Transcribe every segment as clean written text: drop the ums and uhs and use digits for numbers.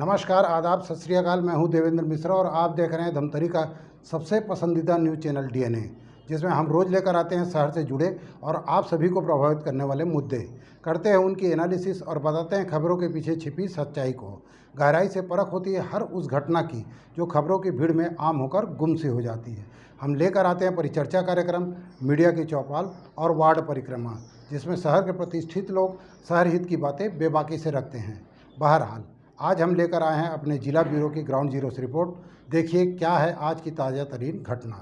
नमस्कार, आदाब, सत श्री अकाल। मैं हूं देवेंद्र मिश्रा और आप देख रहे हैं धमतरी का सबसे पसंदीदा न्यूज़ चैनल डीएनए, जिसमें हम रोज़ लेकर आते हैं शहर से जुड़े और आप सभी को प्रभावित करने वाले मुद्दे, करते हैं उनकी एनालिसिस और बताते हैं खबरों के पीछे छिपी सच्चाई को। गहराई से परख होती है हर उस घटना की जो खबरों की भीड़ में आम होकर गुम सी हो जाती है। हम लेकर आते हैं परिचर्चा कार्यक्रम, मीडिया की चौपाल और वार्ड परिक्रमा, जिसमें शहर के प्रतिष्ठित लोग शहर हित की बातें बेबाकी से रखते हैं। बहरहाल, आज हम लेकर आए हैं अपने जिला ब्यूरो की ग्राउंड जीरो से रिपोर्ट। देखिए क्या है आज की ताज़ा तरीन घटना।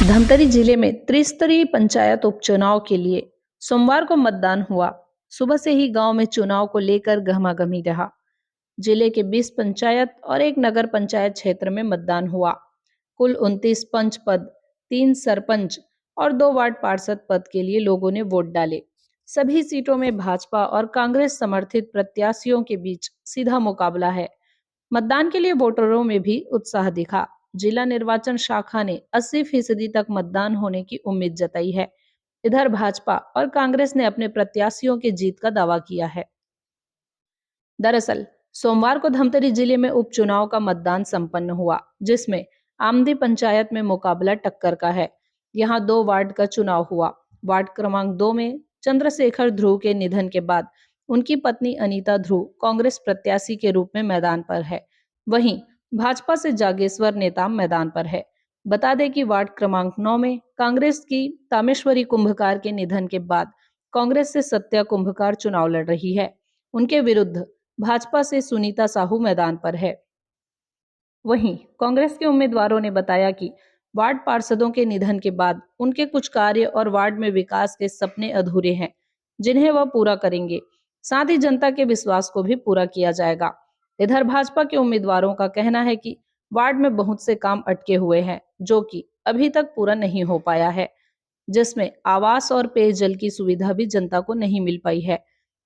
धमतरी जिले में त्रिस्तरीय पंचायत उपचुनाव के लिए सोमवार को मतदान हुआ। सुबह से ही गांव में चुनाव को लेकर गहमागहमी रहा। जिले के 20 पंचायत और एक नगर पंचायत क्षेत्र में मतदान हुआ। कुल 29 पंच पद, 3 सरपंच और 2 वार्ड पार्षद पद के लिए लोगों ने वोट डाले। सभी सीटों में भाजपा और कांग्रेस समर्थित प्रत्याशियों के बीच सीधा मुकाबला है। मतदान के लिए वोटरों में भी उत्साह दिखा। जिला निर्वाचन शाखा ने 80% तक मतदान होने की उम्मीद जताई है। इधर भाजपा और कांग्रेस ने अपने प्रत्याशियों की जीत का दावा किया है। दरअसल सोमवार को धमतरी जिले में उपचुनाव का मतदान संपन्न हुआ, जिसमें आमदी पंचायत में मुकाबला टक्कर का है। यहां 2 वार्ड का चुनाव हुआ। वार्ड क्रमांक 2 में चंद्रशेखर ध्रुव के निधन के बाद उनकी पत्नी अनीता ध्रुव कांग्रेस प्रत्याशी के रूप में मैदान पर है। वहीं भाजपा से जागेश्वर नेताम मैदान पर है। बता दें कि वार्ड क्रमांक 9 में कांग्रेस की तामेश्वरी कुंभकार के निधन के बाद कांग्रेस से सत्या कुंभकार चुनाव लड़ रही है। उनके विरुद्ध भाजपा से सुनीता साहू मैदान पर है। वहीं कांग्रेस के उम्मीदवारों ने बताया कि वार्ड पार्षदों के निधन के बाद उनके कुछ कार्य और वार्ड में विकास के सपने अधूरे हैं, जिन्हें वह पूरा करेंगे। साथ ही जनता के विश्वास को भी पूरा किया जाएगा। इधर भाजपा के उम्मीदवारों का कहना है कि वार्ड में बहुत से काम अटके हुए हैं, जो कि अभी तक पूरा नहीं हो पाया है, जिसमें आवास और पेयजल की सुविधा भी जनता को नहीं मिल पाई है।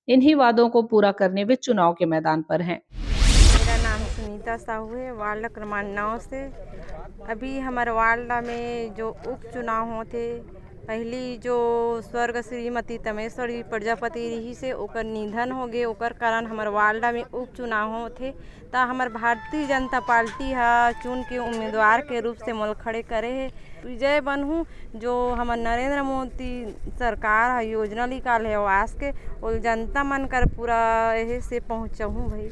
इन्हीं वादों को पूरा करने वे चुनाव के मैदान पर हैं। मेरा नाम सुनीता साहू है, वार्ड क्रमांक 9 से। अभी हमारे वार्ड में जो उपचुनाव होते, पहली जो स्वर्ग श्रीमती तमेश्वरी प्रजापति रही से ओकर निधन हो गए, ओकर कारण हमारे वार्ड में उपचुनाव होते। ता हमार भारतीय जनता पार्टी चुन के उम्मीदवार के रूप से मोल खड़े करे है। विजय बनहूँ जो हमार नरेंद्र मोदी सरकार योजना निकाल है आवास के, और जनता मन कर पूरा यही से पहुँचहूँ भाई,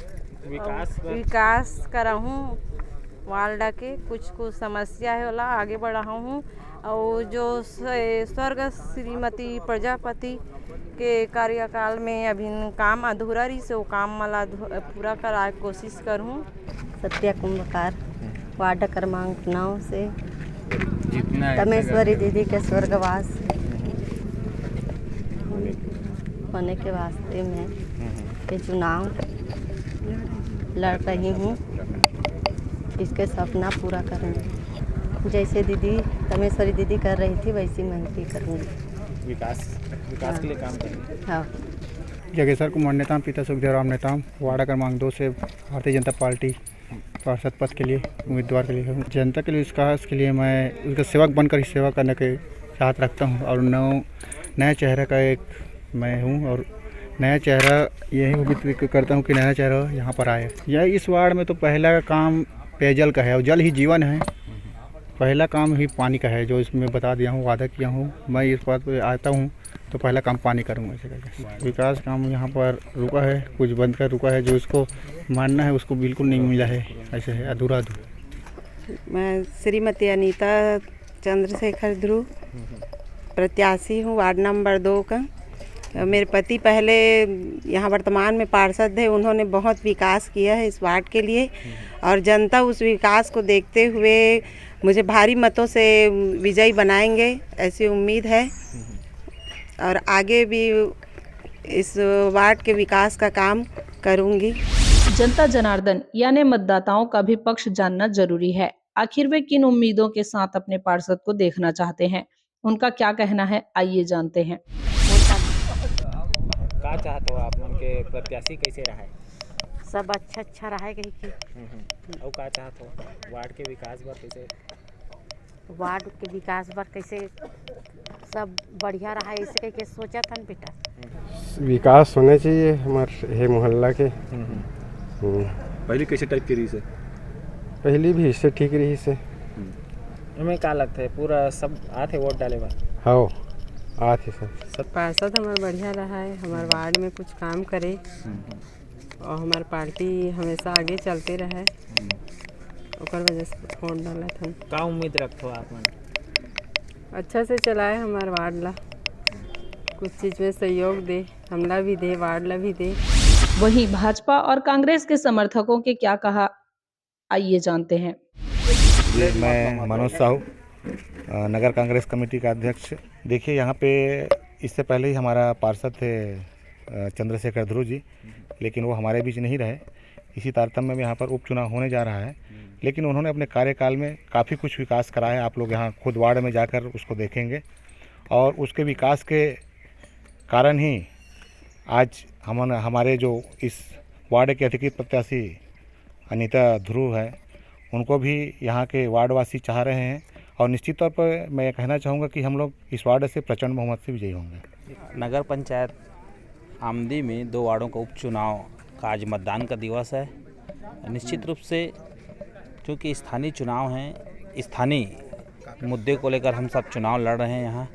विकास करहूँ वार्ड के। कुछ समस्या है वाला आगे बढ़ाऊँ। और जो स्वर्ग श्रीमती प्रजापति के कार्यकाल में अभी काम अधूरा रही से वो काम मला पूरा कराए कोशिश करूँ। सत्या कुंभकार, वार्ड क्रमांक 9 से। तमेश्वरी दीदी के स्वर्गवास होने के वास्ते में ये चुनाव लड़ रही हूँ। इसके सपना पूरा करूँगी। जैसे दीदी तमेश्वरी दीदी कर रही थी वैसी मैं भी करूँगी। विकास के लिए काम करेंगे। हाँ। जागेश्वर कुमार नेताम, पिता सुखदेव राम नेताम, वार्ड क्रमांक 2 से भारतीय जनता पार्टी पार्षद पद के लिए उम्मीदवार के लिए जनता के लिए विकास के लिए मैं उसका सेवक बनकर ही सेवा करने के चाहत रखता हूँ। और नया चेहरा का एक मैं हूँ और नया चेहरा यही उम्मीद करता हूँ कि नया चेहरा यहाँ पर आए। यह इस वार्ड में तो पहला काम पेयजल का है और जल ही जीवन है। पहला काम ही पानी का है, जो इसमें बता दिया हूँ, वादा किया हूँ। मैं इस बात पर आता हूँ तो पहला काम पानी करूँगा ऐसे करके। विकास काम यहाँ पर रुका है, कुछ बंद कर रुका है, जो इसको मानना है उसको बिल्कुल नहीं मिला है, ऐसे है अधूरा अधूरा। मैं श्रीमती अनीता चंद्रशेखर ध्रुव प्रत्याशी हूँ, वार्ड नंबर 2 का। मेरे पति पहले यहाँ वर्तमान में पार्षद है, उन्होंने बहुत विकास किया है इस वार्ड के लिए, और जनता उस विकास को देखते हुए मुझे भारी मतों से विजयी बनाएंगे ऐसी उम्मीद है। और आगे भी इस वार्ड के विकास का काम करूँगी। जनता जनार्दन यानी मतदाताओं का भी पक्ष जानना जरूरी है। आखिर वे किन उम्मीदों के साथ अपने पार्षद को देखना चाहते हैं, उनका क्या कहना है, आइए जानते हैं। क्या चाहते हो आप, उनके प्रत्याशी कैसे रहा है? सब अच्छा रहा है कहीं और क्या चाहते हो वार्ड के विकास पर कैसे? वार्ड के विकास पर कैसे सब बढ़िया रहा है, इसे के सोचा था न बेटा। विकास होने चाहिए हमारे मोहल्ला के। पहली कैसे टाइप की रही से? पहली भी इससे ठीक रही इससे। हमें क्या लगता है पूरा सब आते वोट डाले बा? हाँ आते सब। पार्षद हमारा बढ़िया रहा है, हमारे वार्ड में कुछ काम करे और हमारी पार्टी हमेशा आगे चलते रहे, ओकर वजह से वोट डाला था। का उम्मीद रखते हो आप मन? अच्छा से चलाए हमारे वार्ड ला, कुछ चीज़ में सहयोग दे, हमला भी दे, वार्ड ला भी दे। वहीं भाजपा और कांग्रेस के समर्थकों के क्या कहा, आइए जानते हैं। जी, मैं मनोज साहू, नगर कांग्रेस कमेटी का अध्यक्ष। देखिए, यहाँ पे इससे पहले ही हमारा पार्षद थे चंद्रशेखर ध्रुव जी, लेकिन वो हमारे बीच नहीं रहे। इसी तारतम्य में यहाँ पर उपचुनाव होने जा रहा है, लेकिन उन्होंने अपने कार्यकाल में काफ़ी कुछ विकास करा है। आप लोग यहाँ खुद वार्ड में जाकर उसको देखेंगे और उसके विकास के कारण ही आज हमारे जो इस वार्ड के अधिकृत प्रत्याशी अनीता ध्रुव है, उनको भी यहाँ के वार्डवासी चाह रहे हैं और निश्चित तौर पर मैं कहना चाहूँगा कि हम लोग इस वार्ड से प्रचंड बहुमत से विजयी होंगे। नगर पंचायत आमदी में 2 वार्डों का उपचुनाव का आज मतदान का दिवस है। निश्चित रूप से क्योंकि स्थानीय चुनाव हैं, स्थानीय मुद्दे को लेकर हम सब चुनाव लड़ रहे हैं। यहाँ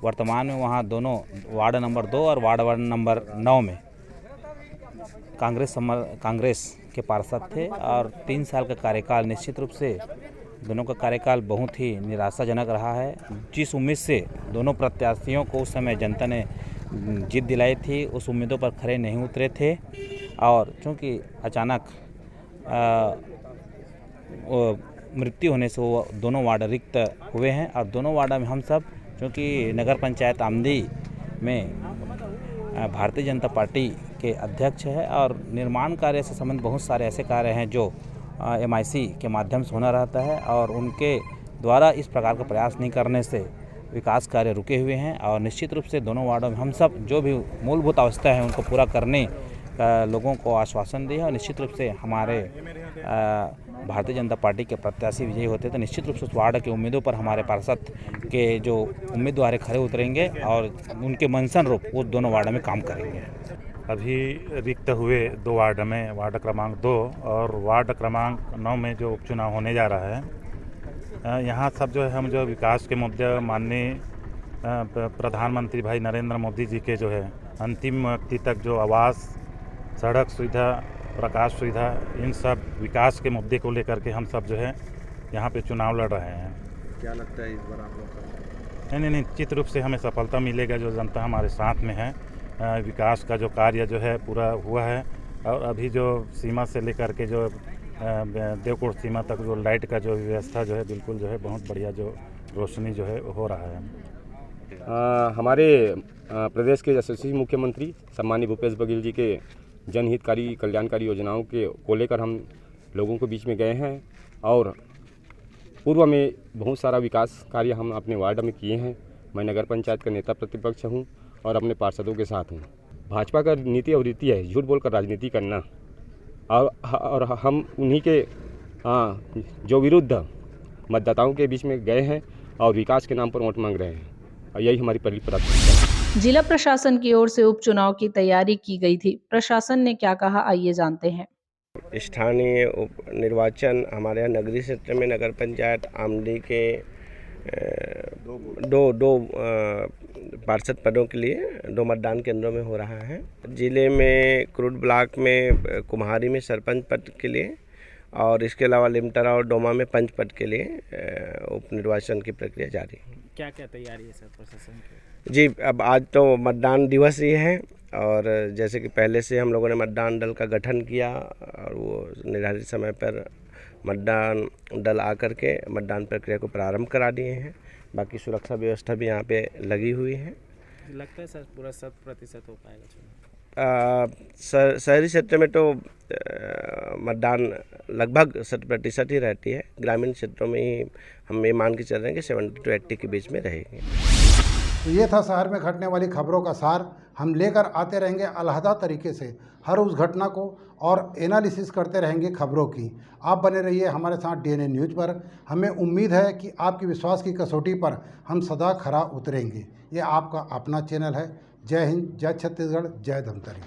वर्तमान में वहाँ दोनों वार्ड नंबर 2 और वार्ड नंबर 9 में कांग्रेस के पार्षद थे और 3 साल का कार्यकाल, निश्चित रूप से दोनों का कार्यकाल बहुत ही निराशाजनक रहा है। जिस उम्मीद से दोनों प्रत्याशियों को उस समय जनता ने जीत दिलाई थी, उस उम्मीदों पर खरे नहीं उतरे थे और चूँकि अचानक मृत्यु होने से वो दोनों वार्ड रिक्त हुए हैं और दोनों वार्ड में हम सब, क्योंकि नगर पंचायत आमदी में भारतीय जनता पार्टी के अध्यक्ष है और निर्माण कार्य से संबंधित बहुत सारे ऐसे कार्य हैं जो MIC के माध्यम से होना रहता है और उनके द्वारा इस प्रकार का प्रयास नहीं करने से विकास कार्य रुके हुए हैं और निश्चित रूप से दोनों वार्डों में हम सब जो भी मूलभूत अवस्था है उनको पूरा करने का लोगों को आश्वासन दिया और निश्चित रूप से हमारे भारतीय जनता पार्टी के प्रत्याशी विजयी होते तो निश्चित रूप से उस वार्ड के उम्मीदों पर हमारे पार्षद के जो उम्मीदवार खड़े उतरेंगे और उनके मंशन रूप वो दोनों वार्ड में काम करेंगे। अभी रिक्त हुए 2 वार्ड में, वार्ड क्रमांक 2 और वार्ड क्रमांक 9 में जो उपचुनाव होने जा रहा है, यहाँ सब जो है हम जो विकास के मुद्दे माननीय प्रधानमंत्री भाई नरेंद्र मोदी जी के जो है अंतिम व्यक्ति तक जो आवास, सड़क सुविधा, प्रकाश सुविधा, इन सब विकास के मुद्दे को लेकर के हम सब जो है यहाँ पे चुनाव लड़ रहे हैं। क्या लगता है इस बार आप लोग का? नहीं, निश्चित रूप से हमें सफलता मिलेगा। जो जनता हमारे साथ में है, विकास का जो कार्य जो है पूरा हुआ है और अभी जो सीमा से लेकर के जो देवकोट सीमा तक जो लाइट का जो व्यवस्था जो है बिल्कुल जो है बहुत बढ़िया जो रोशनी जो है हो रहा है। हमारे प्रदेश के यशस्वी मुख्यमंत्री सम्मानीय भूपेश बघेल जी के जनहितकारी कल्याणकारी योजनाओं को लेकर हम लोगों के बीच में गए हैं और पूर्व में बहुत सारा विकास कार्य हम अपने वार्ड में किए हैं। मैं नगर पंचायत का नेता प्रतिपक्ष हूं और अपने पार्षदों के साथ हूं। भाजपा का नीति और रीति है झूठ बोलकर राजनीति करना और हम उन्हीं के जो विरुद्ध मतदाताओं के बीच में गए हैं और विकास के नाम पर वोट मांग रहे हैं और यही हमारी पहली प्राथमिकता है। जिला प्रशासन की ओर से उपचुनाव की तैयारी की गई थी, प्रशासन ने क्या कहा, आइए जानते हैं। स्थानीय उप निर्वाचन हमारे यहाँ नगरीय क्षेत्र में नगर पंचायत आमदी के दो पार्षद पदों के लिए 2 मतदान केंद्रों में हो रहा है। जिले में क्रूड ब्लॉक में कुम्हारी में सरपंच पद के लिए और इसके अलावा लिमटरा और डोमा में पंच पद के लिए उप निर्वाचन की प्रक्रिया जारी है। क्या क्या तैयारी है सर प्रशासन की? जी, अब आज तो मतदान दिवस ही है और जैसे कि पहले से हम लोगों ने मतदान दल का गठन किया और वो निर्धारित समय पर मतदान दल आकर के मतदान प्रक्रिया को प्रारंभ करा दिए हैं। बाकी सुरक्षा व्यवस्था भी यहाँ पे लगी हुई है। लगता है सर पूरा 100% हो पाएगा चुनाव? शहरी क्षेत्र में तो मतदान लगभग 100% ही रहती है। ग्रामीण क्षेत्रों में ही हम ये मान के चल रहे हैं कि 70 to 80 के बीच में रहेगी। तो ये था शहर में घटने वाली खबरों का सार। हम लेकर आते रहेंगे अलहदा तरीके से हर उस घटना को और एनालिसिस करते रहेंगे खबरों की। आप बने रहिए हमारे साथ DNA न्यूज़ पर। हमें उम्मीद है कि आपकी विश्वास की कसौटी पर हम सदा खरा उतरेंगे। ये आपका अपना चैनल है। जय हिंद, जय छत्तीसगढ़, जय धमतरी।